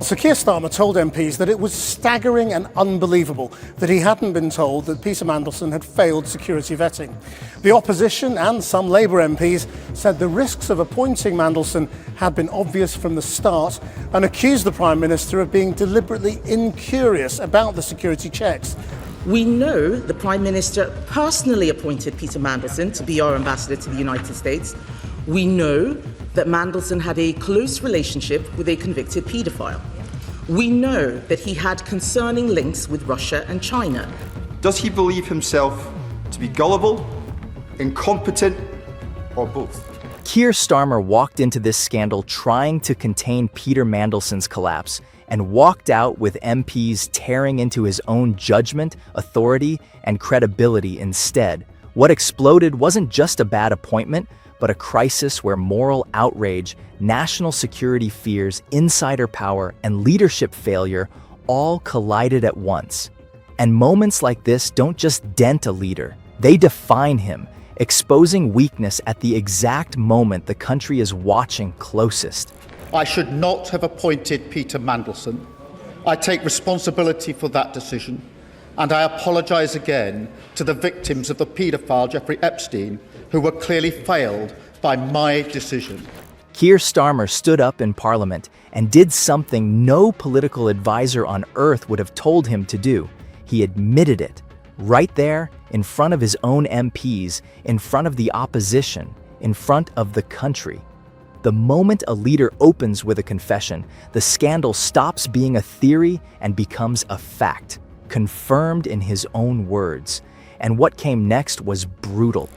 So Keir Starmer told MPs that it was staggering and unbelievable that he hadn't been told that Peter Mandelson had failed security vetting. The opposition and some Labour MPs said the risks of appointing Mandelson had been obvious from the start and accused the Prime Minister of being deliberately incurious about the security checks. We know the Prime Minister personally appointed Peter Mandelson to be our ambassador to the United States. We know that Mandelson had a close relationship with a convicted paedophile. We know that he had concerning links with Russia and China. Does he believe himself to be gullible, incompetent, or both? Keir Starmer walked into this scandal trying to contain Peter Mandelson's collapse and walked out with MPs tearing into his own judgment, authority, and credibility instead. What exploded wasn't just a bad appointment, but a crisis where moral outrage, national security fears, insider power, and leadership failure all collided at once. And moments like this don't just dent a leader, they define him, exposing weakness at the exact moment the country is watching closest. I should not have appointed Peter Mandelson. I take responsibility for that decision, and I apologise again to the victims of the paedophile Jeffrey Epstein, who were clearly failed by my decision. Keir Starmer stood up in Parliament and did something no political advisor on earth would have told him to do. He admitted it, right there, in front of his own MPs, in front of the opposition, in front of the country. The moment a leader opens with a confession, the scandal stops being a theory and becomes a fact, confirmed in his own words. And what came next was brutal.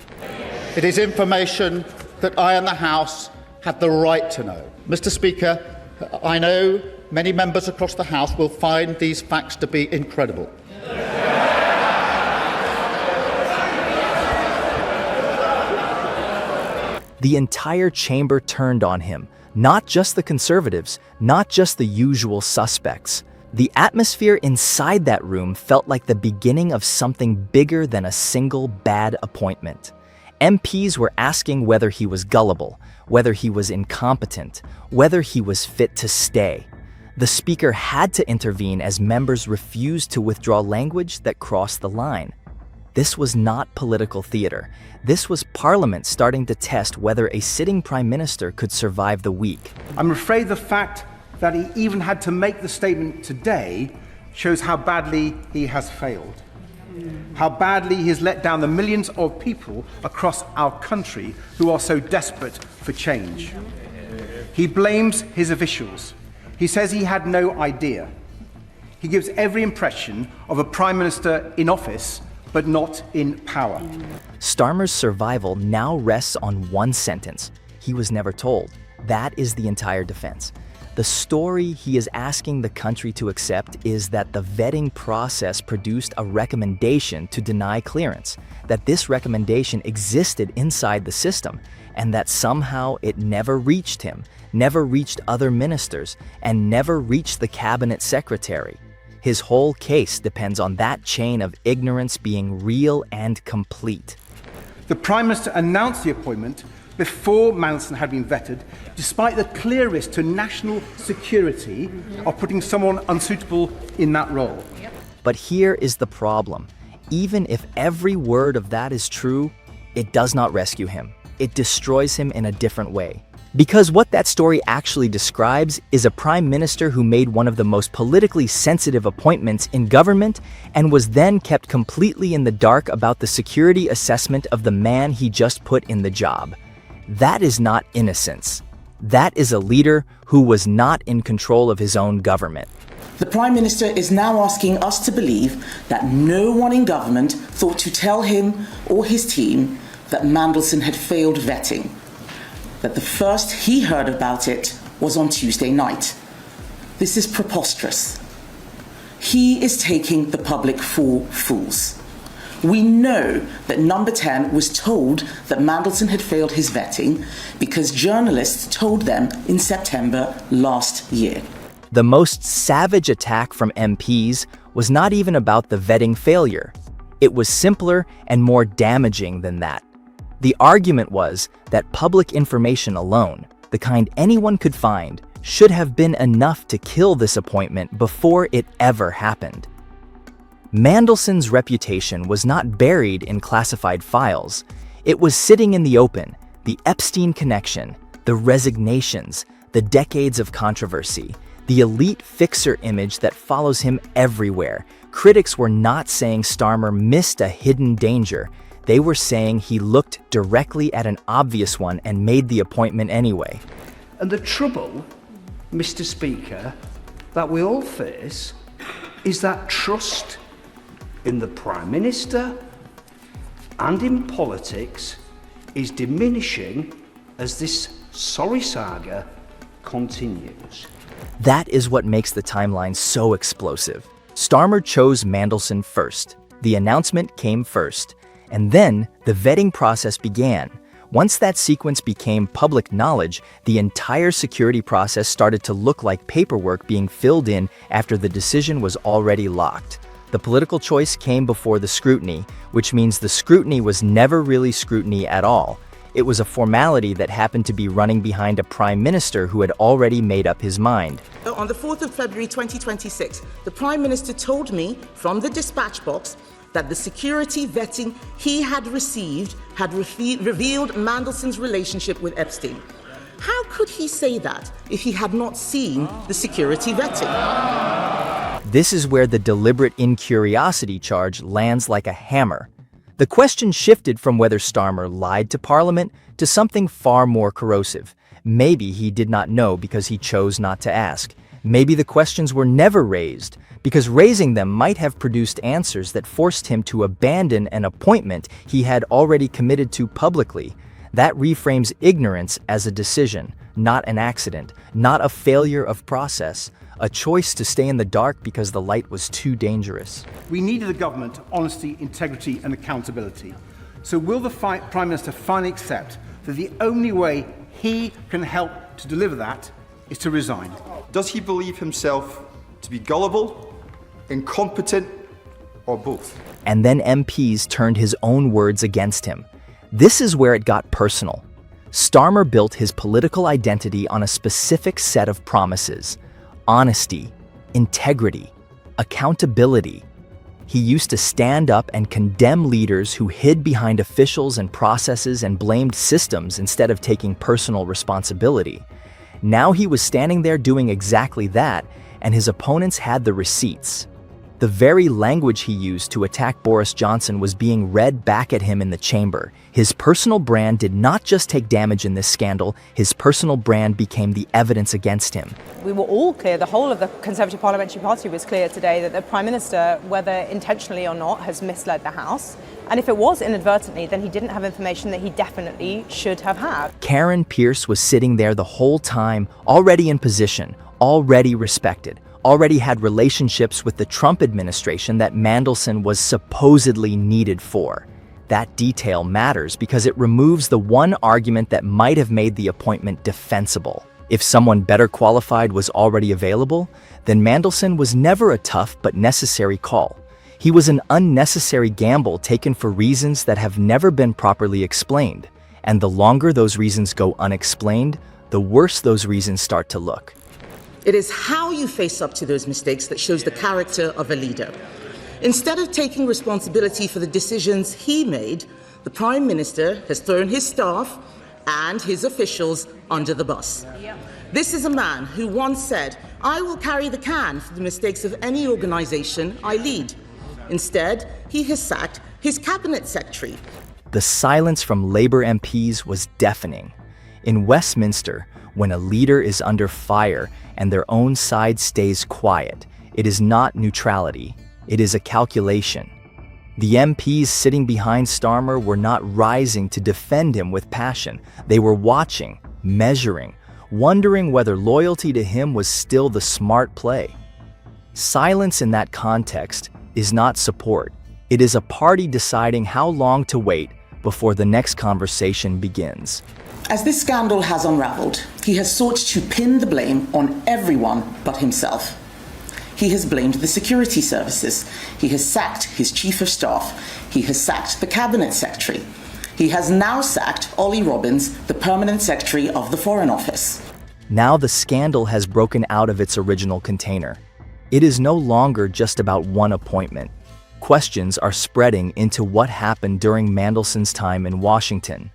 It is information that I and the House had the right to know. Mr. Speaker, I know many members across the House will find these facts to be incredible. The entire chamber turned on him, not just the Conservatives, not just the usual suspects. The atmosphere inside that room felt like the beginning of something bigger than a single bad appointment. MPs were asking whether he was gullible, whether he was incompetent, whether he was fit to stay. The Speaker had to intervene as members refused to withdraw language that crossed the line. This was not political theater. This was Parliament starting to test whether a sitting Prime Minister could survive the week. I'm afraid the fact that he even had to make the statement today shows how badly he has failed. How badly he has let down the millions of people across our country who are so desperate for change. He blames his officials. He says he had no idea. He gives every impression of a Prime Minister in office, but not in power. Starmer's survival now rests on one sentence. He was never told. That is the entire defense. The story he is asking the country to accept is that the vetting process produced a recommendation to deny clearance, that this recommendation existed inside the system, and that somehow it never reached him, never reached other ministers, and never reached the cabinet secretary. His whole case depends on that chain of ignorance being real and complete. The Prime Minister announced the appointment before Mandelson had been vetted, despite the clear risk to national security of putting someone unsuitable in that role. But here is the problem. Even if every word of that is true, it does not rescue him. It destroys him in a different way. Because what that story actually describes is a Prime Minister who made one of the most politically sensitive appointments in government and was then kept completely in the dark about the security assessment of the man he just put in the job. That is not innocence. That is a leader who was not in control of his own government. The Prime Minister is now asking us to believe that no one in government thought to tell him or his team that Mandelson had failed vetting, that the first he heard about it was on Tuesday night. This is preposterous. He is taking the public for fools. We know that Number 10 was told that Mandelson had failed his vetting because journalists told them in September last year. The most savage attack from MPs was not even about the vetting failure. It was simpler and more damaging than that. The argument was that public information alone, the kind anyone could find, should have been enough to kill this appointment before it ever happened. Mandelson's reputation was not buried in classified files. It was sitting in the open: the Epstein connection, the resignations, the decades of controversy, the elite fixer image that follows him everywhere. Critics were not saying Starmer missed a hidden danger. They were saying he looked directly at an obvious one and made the appointment anyway. And the trouble, Mr. Speaker, that we all face is that trust in the Prime Minister and in politics is diminishing as this sorry saga continues. That is what makes the timeline so explosive. Starmer chose Mandelson first. The announcement came first. And then the vetting process began. Once that sequence became public knowledge, the entire security process started to look like paperwork being filled in after the decision was already locked. The political choice came before the scrutiny, which means the scrutiny was never really scrutiny at all. It was a formality that happened to be running behind a prime minister who had already made up his mind. On the 4th of February 2026, the Prime Minister told me from the dispatch box that the security vetting he had received had revealed Mandelson's relationship with Epstein. How could he say that if he had not seen the security vetting? This is where the deliberate incuriosity charge lands like a hammer. The question shifted from whether Starmer lied to Parliament to something far more corrosive. Maybe he did not know because he chose not to ask. Maybe the questions were never raised, because raising them might have produced answers that forced him to abandon an appointment he had already committed to publicly. That reframes ignorance as a decision, not an accident, not a failure of process, a choice to stay in the dark because the light was too dangerous. We needed a government of honesty, integrity and accountability. So will the Prime Minister finally accept that the only way he can help to deliver that is to resign? Does he believe himself to be gullible, incompetent, or both? And then MPs turned his own words against him. This is where it got personal. Starmer built his political identity on a specific set of promises: honesty, integrity, accountability. He used to stand up and condemn leaders who hid behind officials and processes and blamed systems instead of taking personal responsibility. Now he was standing there doing exactly that, and his opponents had the receipts. The very language he used to attack Boris Johnson was being read back at him in the chamber. His personal brand did not just take damage in this scandal, his personal brand became the evidence against him. We were all clear, the whole of the Conservative Parliamentary Party was clear today that the Prime Minister, whether intentionally or not, has misled the House. And if it was inadvertently, then he didn't have information that he definitely should have had. Karen Pierce was sitting there the whole time, already in position, already respected, already had relationships with the Trump administration that Mandelson was supposedly needed for. That detail matters because it removes the one argument that might have made the appointment defensible. If someone better qualified was already available, then Mandelson was never a tough but necessary call. He was an unnecessary gamble taken for reasons that have never been properly explained. And the longer those reasons go unexplained, the worse those reasons start to look. It is how you face up to those mistakes that shows the character of a leader. Instead of taking responsibility for the decisions he made, the Prime Minister has thrown his staff and his officials under the bus. This is a man who once said, "I will carry the can for the mistakes of any organisation I lead." Instead, he has sacked his cabinet secretary. The silence from Labour MPs was deafening. In Westminster, when a leader is under fire and their own side stays quiet, it is not neutrality, it is a calculation. The MPs sitting behind Starmer were not rising to defend him with passion. They were watching, measuring, wondering whether loyalty to him was still the smart play. Silence in that context is not support. It is a party deciding how long to wait before the next conversation begins. As this scandal has unravelled, he has sought to pin the blame on everyone but himself. He has blamed the security services. He has sacked his chief of staff. He has sacked the cabinet secretary. He has now sacked Ollie Robbins, the permanent secretary of the Foreign Office. Now the scandal has broken out of its original container. It is no longer just about one appointment. Questions are spreading into what happened during Mandelson's time in Washington.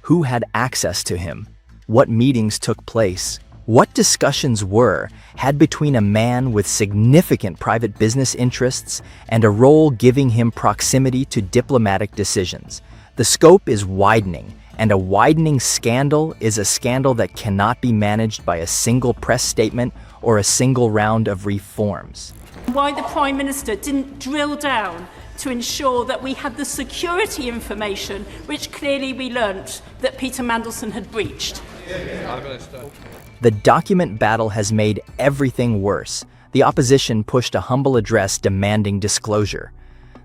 Who had access to him? What meetings took place? What discussions were had between a man with significant private business interests and a role giving him proximity to diplomatic decisions? The scope is widening, and a widening scandal is a scandal that cannot be managed by a single press statement or a single round of reforms. Why the Prime Minister didn't drill down to ensure that we had the security information, which clearly we learnt that Peter Mandelson had breached. The document battle has made everything worse. The opposition pushed a humble address demanding disclosure.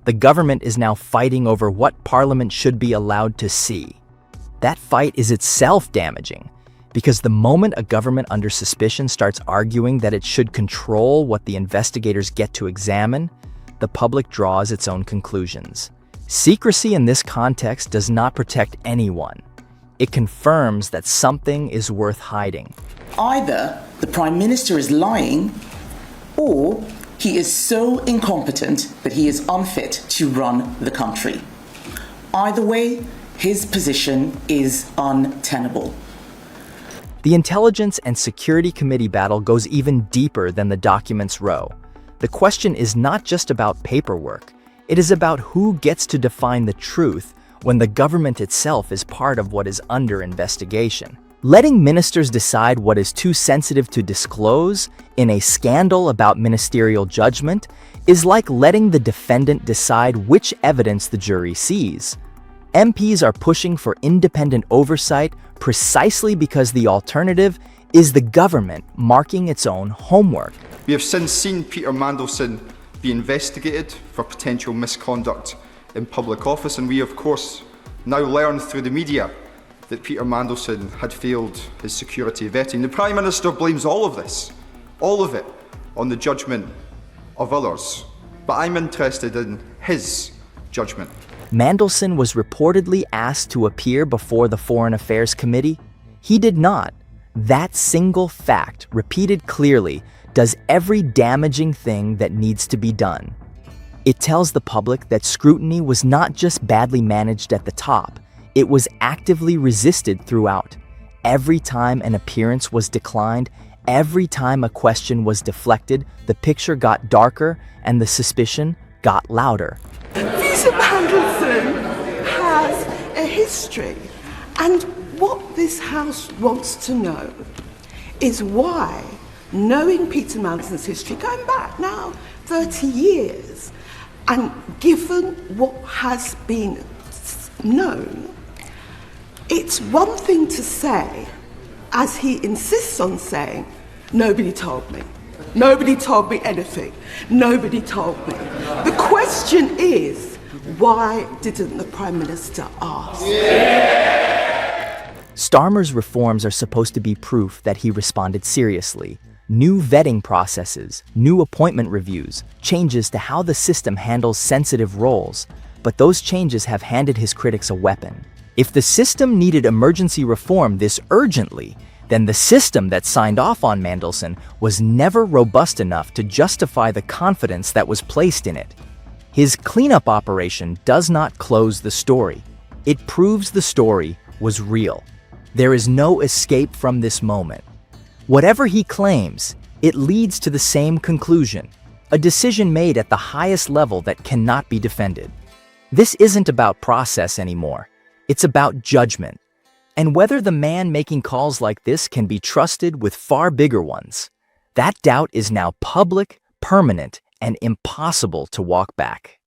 The government is now fighting over what Parliament should be allowed to see. That fight is itself damaging, because the moment a government under suspicion starts arguing that it should control what the investigators get to examine, the public draws its own conclusions. Secrecy in this context does not protect anyone. It confirms that something is worth hiding. Either the Prime Minister is lying, or he is so incompetent that he is unfit to run the country. Either way, his position is untenable. The Intelligence and Security Committee battle goes even deeper than the documents row. The question is not just about paperwork. It is about who gets to define the truth when the government itself is part of what is under investigation. Letting ministers decide what is too sensitive to disclose in a scandal about ministerial judgment is like letting the defendant decide which evidence the jury sees. MPs are pushing for independent oversight precisely because the alternative is the government marking its own homework. We have since seen Peter Mandelson be investigated for potential misconduct in public office, and we of course now learn through the media that Peter Mandelson had failed his security vetting. The Prime Minister blames all of this, all of it, on the judgment of others. But I'm interested in his judgment. Mandelson was reportedly asked to appear before the Foreign Affairs Committee. He did not. That single fact, repeated clearly, does every damaging thing that needs to be done. It tells the public that scrutiny was not just badly managed at the top, it was actively resisted throughout. Every time an appearance was declined, every time a question was deflected, the picture got darker and the suspicion got louder. Peter Mandelson has a history, and what this House wants to know is why, knowing Peter Mandelson's history, going back now 30 years, and given what has been known, it's one thing to say, as he insists on saying, nobody told me. Nobody told me anything. Nobody told me. The question is, why didn't the Prime Minister ask? Starmer's reforms are supposed to be proof that he responded seriously. New vetting processes, new appointment reviews, changes to how the system handles sensitive roles. But those changes have handed his critics a weapon. If the system needed emergency reform this urgently, then the system that signed off on Mandelson was never robust enough to justify the confidence that was placed in it. His cleanup operation does not close the story. It proves the story was real. There is no escape from this moment. Whatever he claims, it leads to the same conclusion, a decision made at the highest level that cannot be defended. This isn't about process anymore. It's about judgment. And whether the man making calls like this can be trusted with far bigger ones, that doubt is now public, permanent, and impossible to walk back.